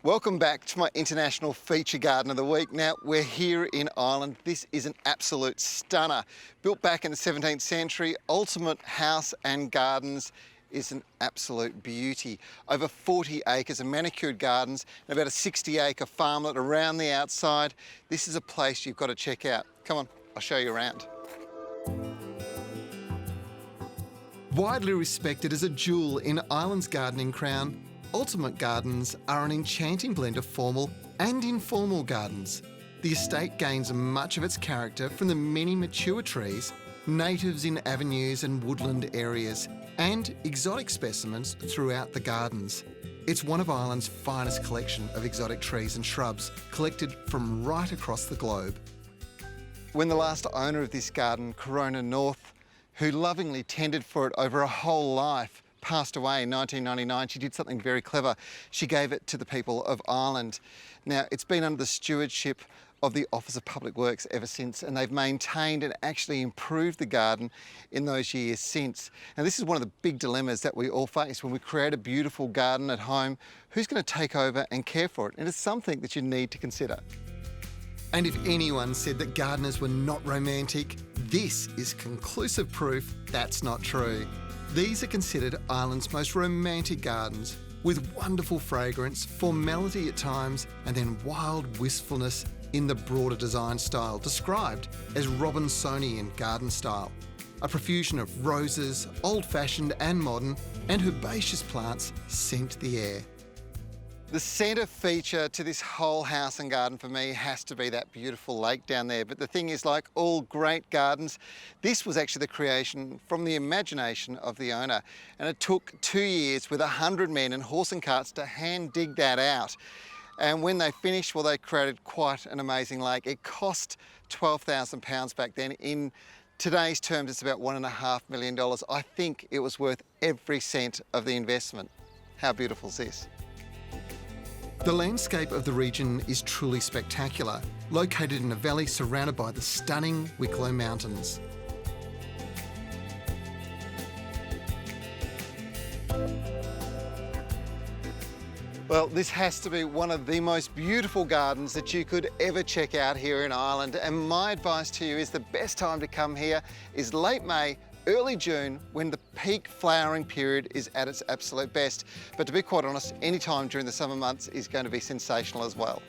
Welcome back to my international feature garden of the week. Now, we're here in Ireland. This is an absolute stunner. Built back in the 17th century, Altamont House and Gardens is an absolute beauty. Over 40 acres of manicured gardens and about a 60-acre farmlet around the outside. This is a place you've got to check out. Come on, I'll show you around. Widely respected as a jewel in Ireland's gardening crown, Altamont Gardens are an enchanting blend of formal and informal gardens. The estate gains much of its character from the many mature trees, natives in avenues and woodland areas, and exotic specimens throughout the gardens. It's one of Ireland's finest collection of exotic trees and shrubs, collected from right across the globe. When the last owner of this garden, Corona North, who lovingly tended for it over a whole life, passed away in 1999, she did something very clever. She gave it to the people of Ireland. Now, it's been under the stewardship of the Office of Public Works ever since, and they've maintained and actually improved the garden in those years since. Now, this is one of the big dilemmas that we all face when we create a beautiful garden at home. Who's going to take over and care for it? And it's something that you need to consider. And if anyone said that gardeners were not romantic, this is conclusive proof that's not true. These are considered Ireland's most romantic gardens, with wonderful fragrance, formality at times, and then wild wistfulness in the broader design style, described as Robinsonian garden style. A profusion of roses, old-fashioned and modern, and herbaceous plants scent the air. The centre feature to this whole house and garden for me has to be that beautiful lake down there. But the thing is, like all great gardens, this was actually the creation from the imagination of the owner. And it took 2 years with 100 men and horse and carts to hand dig that out. And when they finished, well, they created quite an amazing lake. It cost £12,000 back then. In today's terms, it's about $1.5 million. I think it was worth every cent of the investment. How beautiful is this? The landscape of the region is truly spectacular, located in a valley surrounded by the stunning Wicklow Mountains. Well, this has to be one of the most beautiful gardens that you could ever check out here in Ireland. And my advice to you is the best time to come here is late May, early June, when the peak flowering period is at its absolute best. But to be quite honest, any time during the summer months is going to be sensational as well.